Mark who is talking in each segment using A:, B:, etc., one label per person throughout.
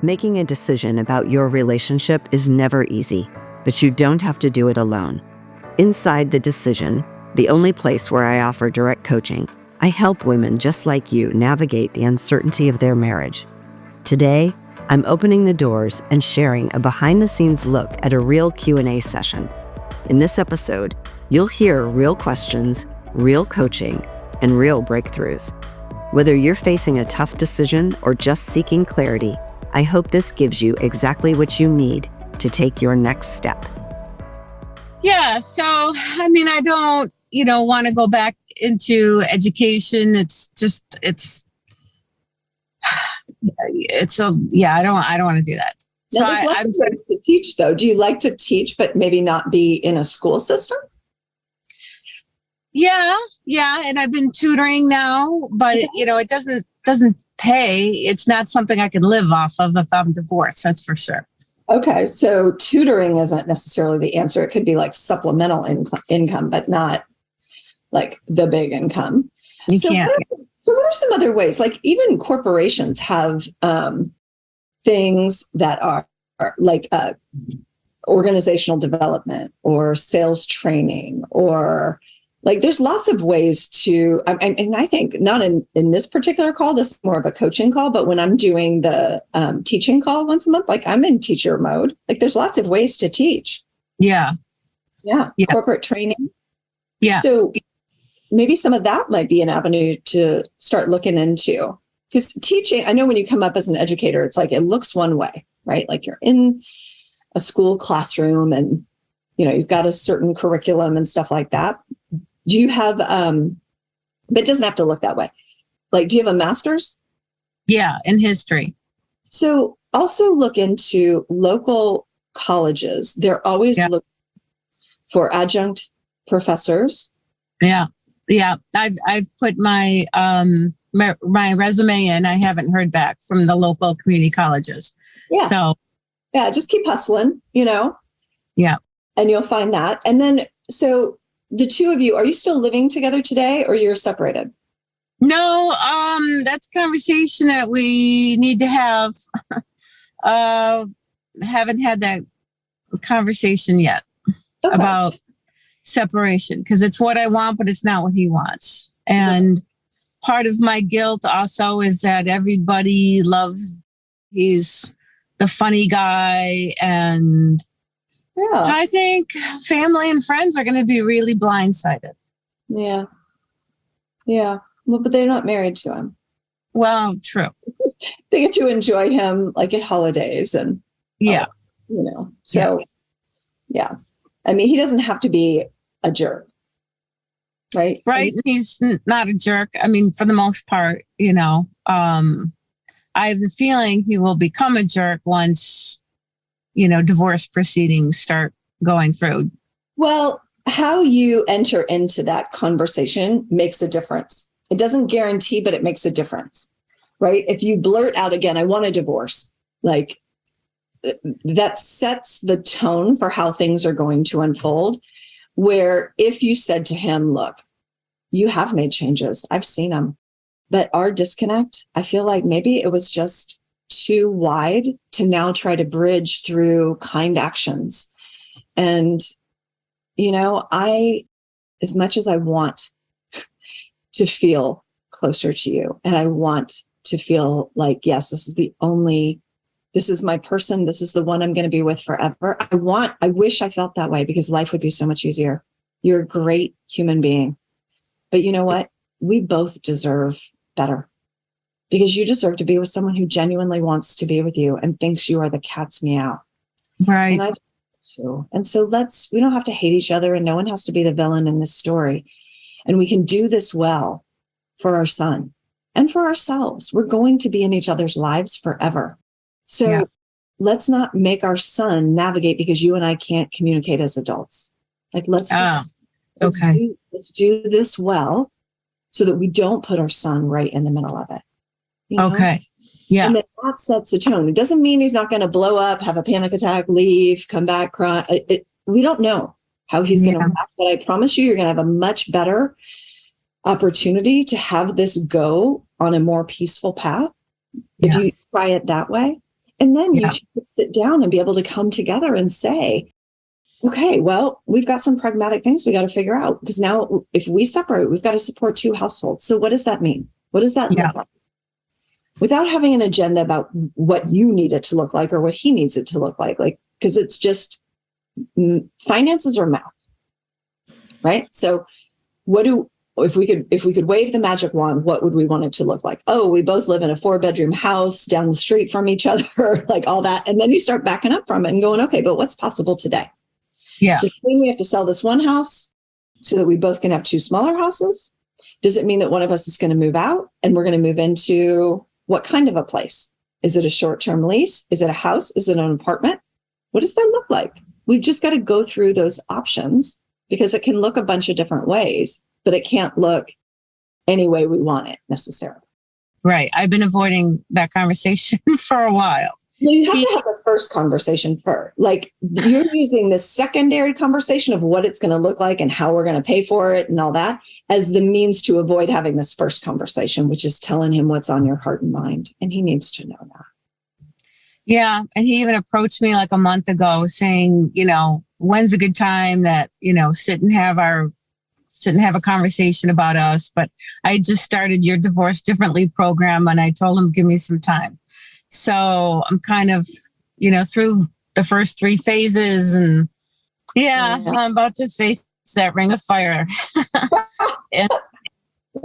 A: Making a decision about your relationship is never easy, but you don't have to do it alone. Inside The Decision, the only place where I offer direct coaching, I help women just like you navigate the uncertainty of their marriage. Today, I'm opening the doors and sharing a behind-the-scenes look at a real Q&A session. In this episode, you'll hear real questions, real coaching, and real breakthroughs. Whether you're facing a tough decision or just seeking clarity, I hope this gives you exactly what you need to take your next step.
B: Yeah. So, I don't, want to go back into education. I don't want to do that.
C: Now, there's lots of ways to teach, though. Do you like to teach, but maybe not be in a school system?
B: Yeah. And I've been tutoring now, but it doesn't pay. It's not something I can live off of if I'm divorced. That's for sure. Okay.
C: So tutoring isn't necessarily the answer. It could be like supplemental income, but not like the big income.
B: You can't.
C: So what are some other ways? Like even corporations have things that are like organizational development or sales training, or like there's lots of ways to, and I think not in this particular call, this is more of a coaching call, but when I'm doing the teaching call once a month, like I'm in teacher mode, like there's lots of ways to teach.
B: Yeah.
C: Corporate training.
B: Yeah.
C: So maybe some of that might be an avenue to start looking into, because teaching, I know when you come up as an educator, it's like, it looks one way, right? Like you're in a school classroom and, you've got a certain curriculum and stuff like that. Do you have, but it doesn't have to look that way. Like, do you have a master's?
B: Yeah, in history.
C: So also look into local colleges. They're always looking for adjunct professors.
B: Yeah. I've put my my resume in. I haven't heard back from the local community colleges.
C: Yeah.
B: So
C: just keep hustling,
B: Yeah.
C: And you'll find that. And then, so the two of you, are you still living together today or you're separated?
B: No, that's a conversation that we need to have. Haven't had that conversation yet about separation, because it's what I want, but it's not what he wants. And part of my guilt also is that everybody loves, he's the funny guy, and I think family and friends are going to be really blindsided.
C: Yeah. Well, but they're not married to him.
B: Well, true.
C: They get to enjoy him like at holidays and So I mean, he doesn't have to be a jerk, right?
B: Right. He's not a jerk. I mean, for the most part, I have the feeling he will become a jerk once, divorce proceedings start going through.
C: Well, how you enter into that conversation makes a difference. It doesn't guarantee, but it makes a difference, right? If you blurt out again, I want a divorce, like that sets the tone for how things are going to unfold. Where if you said to him, look, you have made changes, I've seen them, but our disconnect, I feel like maybe it was just too wide to now try to bridge through kind actions. And, as much as I want to feel closer to you, and I want to feel like, yes, this is my person. This is the one I'm going to be with forever. I wish I felt that way, because life would be so much easier. You're a great human being, but you know what? We both deserve better, because you deserve to be with someone who genuinely wants to be with you and thinks you are the cat's meow.
B: Right.
C: And I do too. And so we don't have to hate each other, and no one has to be the villain in this story. And we can do this well for our son and for ourselves. We're going to be in each other's lives forever. So let's not make our son navigate because you and I can't communicate as adults. Like, let's do this well so that we don't put our son right in the middle of it.
B: Okay. Yeah.
C: And then that sets the tone. It doesn't mean he's not going to blow up, have a panic attack, leave, come back, cry. We don't know how he's going to react, but I promise you're going to have a much better opportunity to have this go on a more peaceful path if you try it that way. And then you two could sit down and be able to come together and say, okay, well, we've got some pragmatic things we got to figure out, because now if we separate, we've got to support two households. So what does that mean? What does that look like? Without having an agenda about what you need it to look like or what he needs it to look like, because it's just finances or math, right? So if we could wave the magic wand, what would we want it to look like? Oh, we both live in a 4-bedroom house down the street from each other, like all that. And then you start backing up from it and going, okay, but what's possible today?
B: Yeah.
C: Does it mean we have to sell this one house so that we both can have two smaller houses? Does it mean that one of us is going to move out and we're going to move into what kind of a place? Is it a short-term lease? Is it a house? Is it an apartment? What does that look like? We've just got to go through those options, because it can look a bunch of different ways, but it can't look any way we want it necessarily.
B: Right. I've been avoiding that conversation for a while.
C: No, you have to have the first conversation first. Like, you're using the secondary conversation of what it's going to look like and how we're going to pay for it and all that as the means to avoid having this first conversation, which is telling him what's on your heart and mind. And he needs to know that.
B: Yeah. And he even approached me like a month ago saying, when's a good time that, sit and have a conversation about us. But I just started your Divorce Differently program, and I told him, give me some time. So I'm kind of, through the first 3 phases, and I'm about to face that ring of fire.
C: They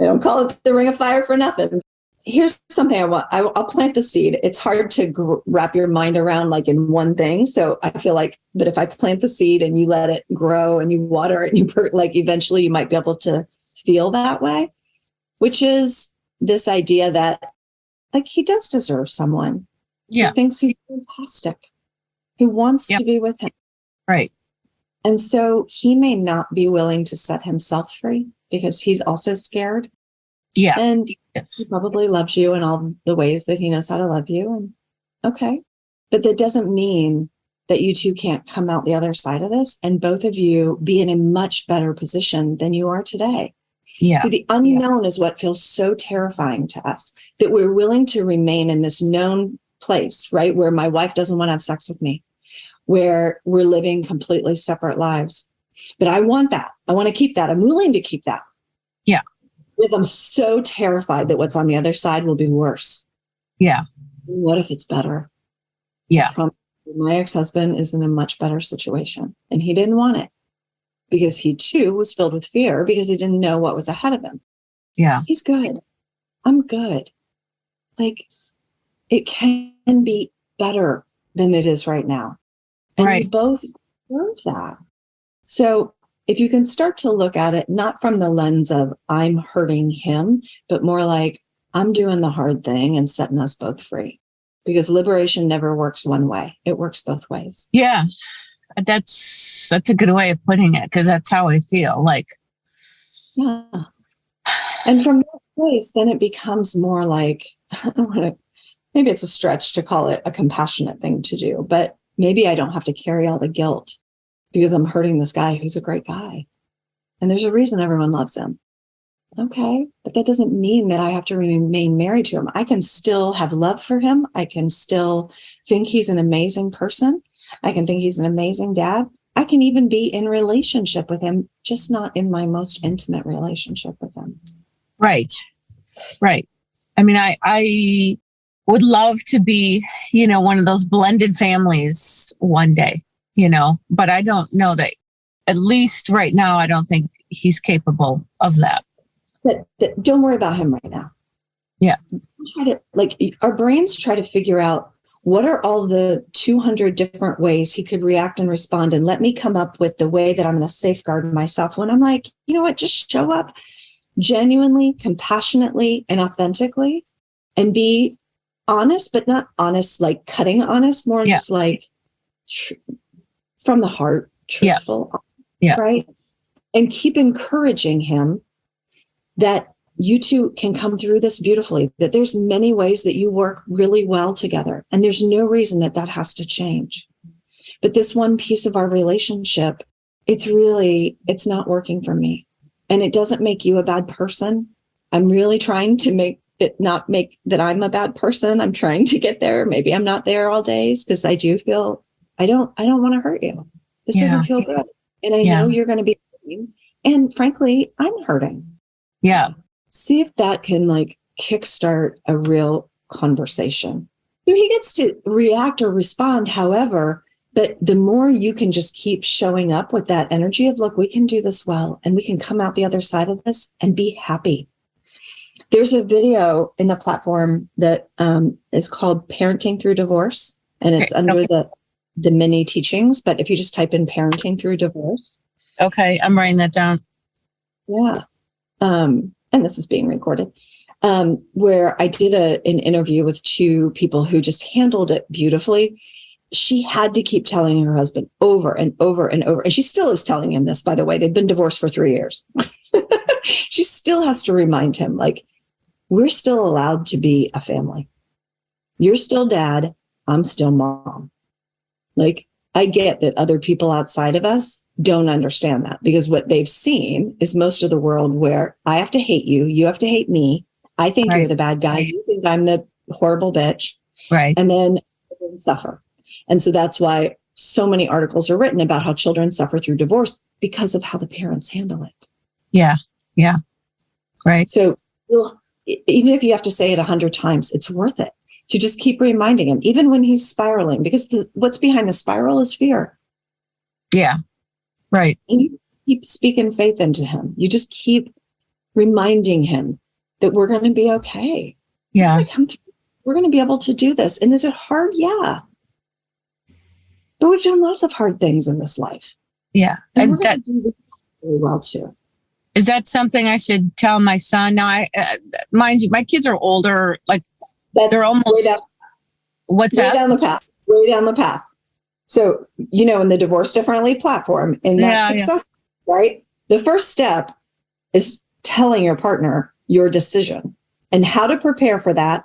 C: don't call it the ring of fire for nothing. Here's something I'll plant the seed. It's hard to wrap your mind around like in one thing. So I feel like, but if I plant the seed and you let it grow and you water it and you eventually you might be able to feel that way, which is this idea that he does deserve someone who thinks he's fantastic, who wants to be with him.
B: Right.
C: And so he may not be willing to set himself free because he's also scared.
B: Yeah.
C: And he probably loves you in all the ways that he knows how to love you. And okay. But that doesn't mean that you two can't come out the other side of this and both of you be in a much better position than you are today.
B: Yeah.
C: See, the unknown is what feels so terrifying to us, that we're willing to remain in this known place, right? Where my wife doesn't want to have sex with me, where we're living completely separate lives. But I want that. I want to keep that. I'm willing to keep that.
B: Yeah.
C: Because I'm so terrified that what's on the other side will be worse.
B: Yeah.
C: What if it's better?
B: Yeah.
C: My ex-husband is in a much better situation, and he didn't want it because he too was filled with fear because he didn't know what was ahead of him.
B: Yeah.
C: He's good. I'm good. It can be better than it is right now. And
B: right.
C: we both deserve that. So if you can start to look at it, not from the lens of I'm hurting him, but more like I'm doing the hard thing and setting us both free, because liberation never works one way. It works both ways.
B: Yeah. That's a good way of putting it, because that's how I feel like.
C: Yeah. And from that place, then it becomes more like, maybe it's a stretch to call it a compassionate thing to do, but maybe I don't have to carry all the guilt because I'm hurting this guy who's a great guy. And there's a reason everyone loves him. Okay. But that doesn't mean that I have to remain married to him. I can still have love for him. I can still think he's an amazing person. I can think he's an amazing dad. I can even be in relationship with him, just not in my most intimate relationship with him.
B: Right. Right. I mean, I would love to be, one of those blended families one day, but I don't know that, at least right now, I don't think he's capable of that.
C: But don't worry about him right now.
B: Yeah.
C: Our brains try to figure out what are all the 200 different ways he could react and respond. And let me come up with the way that I'm going to safeguard myself. When I'm like, you know what, just show up genuinely, compassionately, and authentically, and be honest, but not honest, like cutting honest, more just like from the heart, truthful, right? And keep encouraging him that you two can come through this beautifully, that there's many ways that you work really well together. And there's no reason that has to change. But this one piece of our relationship, it's not working for me. And it doesn't make you a bad person. I'm really trying to make it not make that I'm a bad person. I'm trying to get there. Maybe I'm not there all days because I do feel I don't want to hurt you. This doesn't feel good. And I know you're going to be hurting. And frankly, I'm hurting.
B: Yeah.
C: See if that can like kickstart a real conversation. So he gets to react or respond, however, but the more you can just keep showing up with that energy of, look, we can do this well, and we can come out the other side of this and be happy. There's a video in the platform that is called Parenting Through Divorce, and it's under the mini teachings. But if you just type in Parenting Through Divorce.
B: Okay, I'm writing that down.
C: Yeah. And this is being recorded, where I did an interview with two people who just handled it beautifully. She had to keep telling her husband over and over and over. And she still is telling him this, by the way. They've been divorced for 3 years. She still has to remind him, like, we're still allowed to be a family. You're still dad. I'm still mom. Like, I get that other people outside of us don't understand that, because what they've seen is most of the world where I have to hate you. You have to hate me. I think you're the bad guy. You think I'm the horrible bitch.
B: Right.
C: And then children suffer. And so that's why so many articles are written about how children suffer through divorce, because of how the parents handle it.
B: Yeah. Yeah. Right.
C: So even if you have to say it 100 times, it's worth it to just keep reminding him, even when he's spiraling, because what's behind the spiral is fear.
B: Yeah. Right.
C: And you keep speaking faith into him. You just keep reminding him that we're going to be okay.
B: Yeah.
C: We're going to be able to do this. And is it hard? Yeah. But we've done lots of hard things in this life.
B: Yeah.
C: And we're going to do this really well too.
B: Is that something I should tell my son? Now, mind you, my kids are older. Like, they're almost. What's that?
C: Way down the path. So, in the Divorce Differently platform, in that success, right? The first step is telling your partner your decision and how to prepare for that,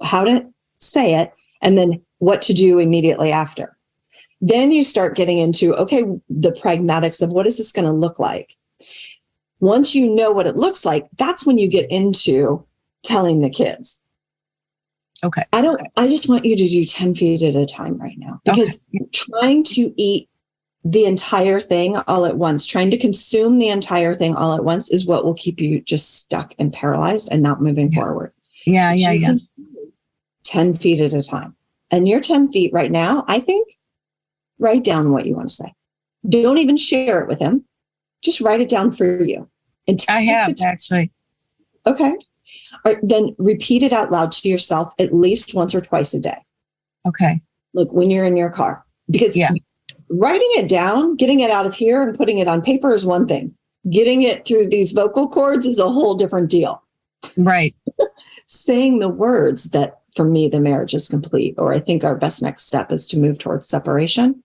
C: how to say it, and then what to do immediately after. Then you start getting into, okay, the pragmatics of what is this going to look like? Once you know what it looks like, that's when you get into telling the kids.
B: Okay.
C: I just want you to do 10 feet at a time right now, because trying to eat the entire thing all at once, trying to consume the entire thing all at once is what will keep you just stuck and paralyzed and not moving forward.
B: Yeah.
C: 10 feet at a time. And your 10 feet right now, I think, write down what you want to say. Don't even share it with him. Just write it down for you. And
B: I have actually.
C: Okay. Then repeat it out loud to yourself at least once or twice a day.
B: Okay.
C: Look, when you're in your car, because writing it down, getting it out of here and putting it on paper is one thing. Getting it through these vocal cords is a whole different deal.
B: Right.
C: Saying the words that, for me, the marriage is complete, or I think our best next step is to move towards separation.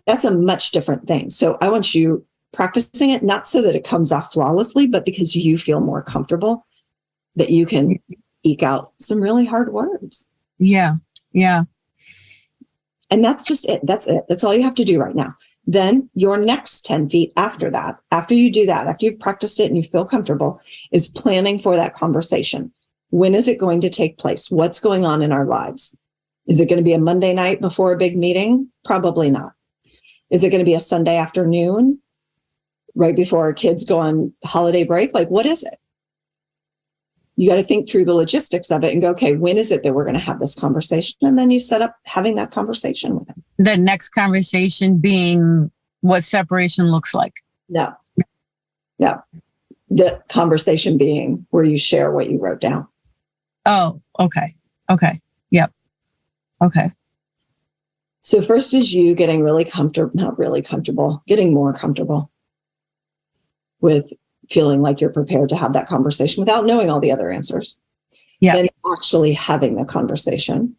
C: That's a much different thing. So I want you practicing it, not so that it comes off flawlessly, but because you feel more comfortable that you can eke out some really hard words.
B: Yeah. Yeah.
C: And that's just it. That's it. That's all you have to do right now. Then your next 10 feet after that, after you do that, after you've practiced it and you feel comfortable, is planning for that conversation. When is it going to take place? What's going on in our lives? Is it going to be a Monday night before a big meeting? Probably not. Is it going to be a Sunday afternoon right before our kids go on holiday break? Like, what is it? You got to think through the logistics of it and go, okay, when is it that we're going to have this conversation? And then you set up having that conversation with him.
B: The next conversation being what separation looks like.
C: No. The conversation being where you share what you wrote down.
B: Oh, okay. Okay. Yep. Okay.
C: So first is you getting really comfortable, not really comfortable, getting more comfortable with feeling like you're prepared to have that conversation without knowing all the other answers.
B: Yeah.
C: Then actually having the conversation.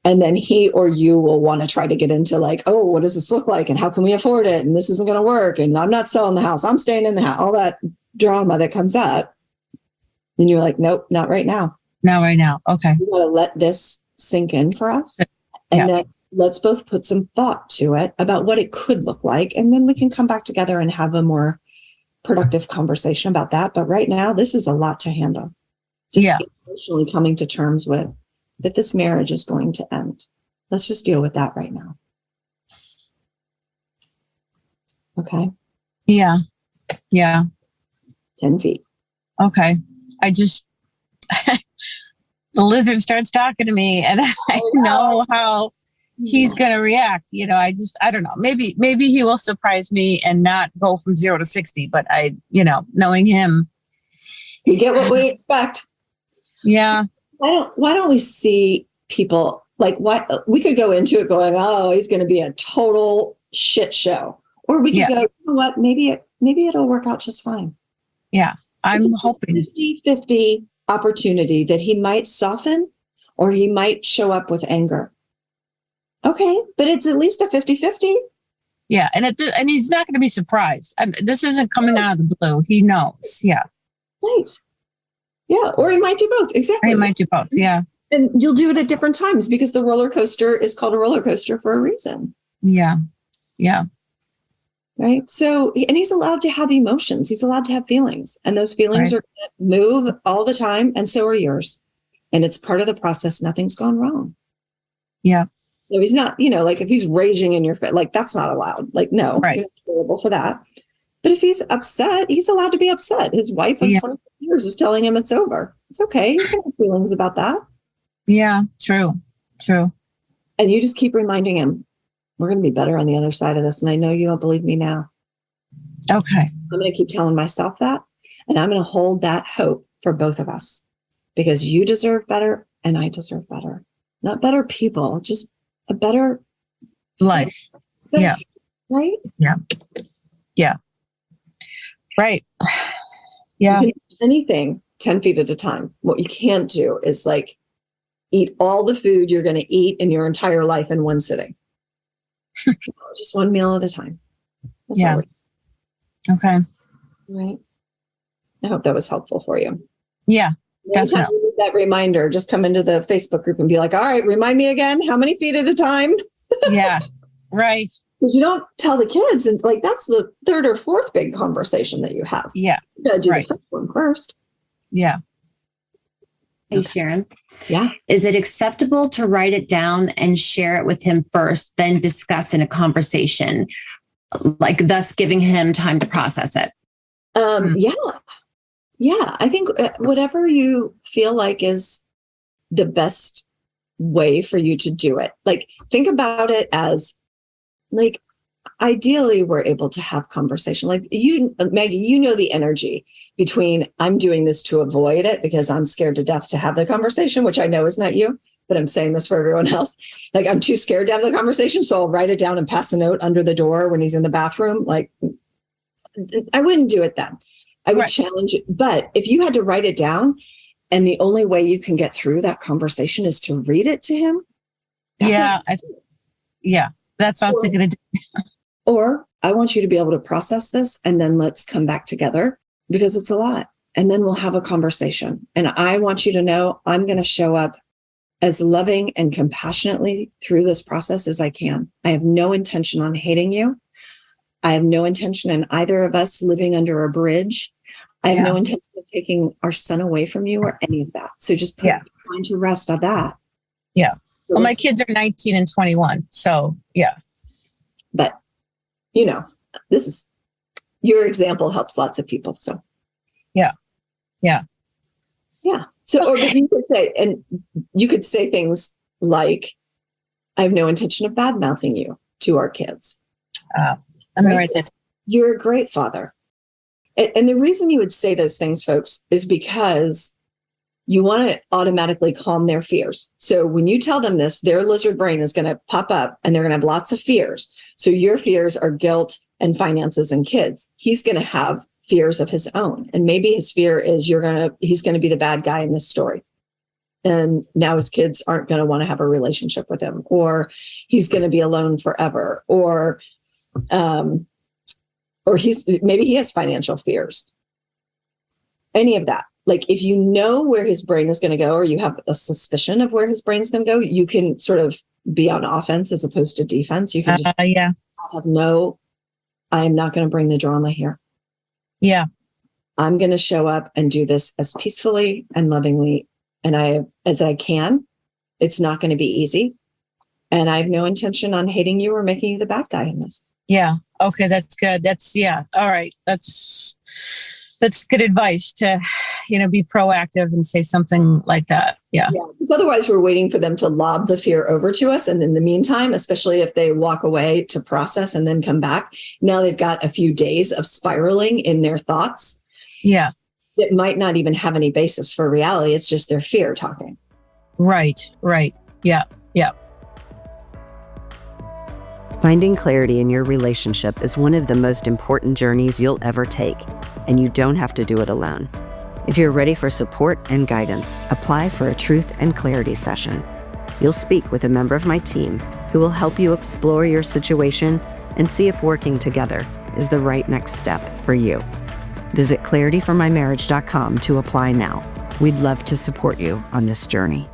C: And then he or you will want to try to get into like, oh, what does this look like? And how can we afford it? And this isn't going to work. And I'm not selling the house. I'm staying in the house. All that drama that comes up. And you're like, nope, not right now.
B: Not right now. Okay.
C: We want to let this sink in for us. And then let's both put some thought to it about what it could look like. And then we can come back together and have a more productive conversation about that. But right now, this is a lot to handle.
B: Yeah.
C: Emotionally coming to terms with that this marriage is going to end. Let's just deal with that right now. Okay.
B: Yeah. Yeah.
C: 10 feet.
B: Okay. I just, the lizard starts talking to me and I know how he's going to react. You know, I don't know. Maybe he will surprise me and not go from 0 to 60, but knowing him.
C: We get what we expect.
B: Yeah.
C: Why don't we see people like what we could go into it going, oh, he's going to be a total shit show. Or we could go, you know what, maybe it'll work out just fine.
B: Yeah. I'm hoping
C: 50-50 opportunity that he might soften or he might show up with anger. Okay, but it's at least a 50-50.
B: Yeah, and he's not going to be surprised. This isn't coming out of the blue. He knows. Yeah.
C: Right. Yeah, or he might do both. Exactly.
B: Or he might do both. Yeah.
C: And you'll do it at different times because the roller coaster is called a roller coaster for a reason.
B: Yeah. Yeah.
C: Right. So, and he's allowed to have emotions. He's allowed to have feelings, and those feelings are going to move all the time. And so are yours. And it's part of the process. Nothing's gone wrong.
B: Yeah.
C: So he's not, like if he's raging in your face, like that's not allowed. Like, no, you're terrible for that. But if he's upset, he's allowed to be upset. His wife of 25 years is telling him it's over. It's okay. He can have feelings about that.
B: Yeah. True.
C: And you just keep reminding him, we're going to be better on the other side of this. And I know you don't believe me now.
B: Okay.
C: I'm going to keep telling myself that. And I'm going to hold that hope for both of us because you deserve better and I deserve better. Not better people, just a better
B: life.
C: Better, right?
B: Yeah. Yeah. Right. Yeah.
C: You can do anything 10 feet at a time. What you can't do is like eat all the food you're going to eat in your entire life in one sitting. Just one meal at a time. That's all.
B: Okay.
C: Right. I hope that was helpful for you.
B: Yeah, definitely.
C: That reminder, just come into the Facebook group and be like, all right, remind me again, how many feet at a time?
B: Yeah. Right.
C: Because you don't tell the kids, and like that's the third or fourth big conversation that you have.
B: Yeah.
C: You gotta do the first one first.
B: Yeah.
D: Hey, Sharon.
C: Yeah.
D: Is it acceptable to write it down and share it with him first, then discuss in a conversation, like thus giving him time to process it?
C: Yeah. I think whatever you feel like is the best way for you to do it. Like, think about it as like, ideally we're able to have conversation. Like you, Maggie, the energy between I'm doing this to avoid it because I'm scared to death to have the conversation, which I know is not you, but I'm saying this for everyone else. Like I'm too scared to have the conversation. So I'll write it down and pass a note under the door when he's in the bathroom. Like I wouldn't do it then. I would challenge it. But if you had to write it down and the only way you can get through that conversation is to read it to him.
B: That's what I was thinking of doing.
C: Or I want you to be able to process this and then let's come back together because it's a lot. And then we'll have a conversation. And I want you to know I'm going to show up as loving and compassionately through this process as I can. I have no intention on hating you. I have no intention in either of us living under a bridge. I have no intention of taking our son away from you or any of that. So just put your mind to rest on that.
B: Yeah. Well, my kids are 19 and 21. So yeah.
C: But this is your example helps lots of people. So yeah. So, or you could say things like, I have no intention of bad mouthing you to our kids.
B: I'm going to write that.
C: You're a great father. And the reason you would say those things, folks, is because you want to automatically calm their fears. So when you tell them this, their lizard brain is going to pop up and they're going to have lots of fears. So your fears are guilt and finances and kids. He's going to have fears of his own. And maybe his fear is he's going to be the bad guy in this story. And now his kids aren't going to want to have a relationship with him, or he's going to be alone forever, or maybe he has financial fears. Any of that. Like if you know where his brain is going to go, or you have a suspicion of where his brain is going to go, you can sort of be on offense as opposed to defense. You can just I'm not going to bring the drama here.
B: Yeah.
C: I'm going to show up and do this as peacefully and lovingly as I can. It's not going to be easy. And I have no intention on hating you or making you the bad guy in this.
B: Yeah. Okay. That's good. All right. That's good advice to, be proactive and say something like that. Yeah.
C: Because otherwise we're waiting for them to lob the fear over to us. And in the meantime, especially if they walk away to process and then come back, now they've got a few days of spiraling in their thoughts.
B: Yeah.
C: It might not even have any basis for reality. It's just their fear talking.
B: Right. Yeah.
A: Finding clarity in your relationship is one of the most important journeys you'll ever take, and you don't have to do it alone. If you're ready for support and guidance, apply for a truth and clarity session. You'll speak with a member of my team who will help you explore your situation and see if working together is the right next step for you. Visit clarityformymarriage.com to apply now. We'd love to support you on this journey.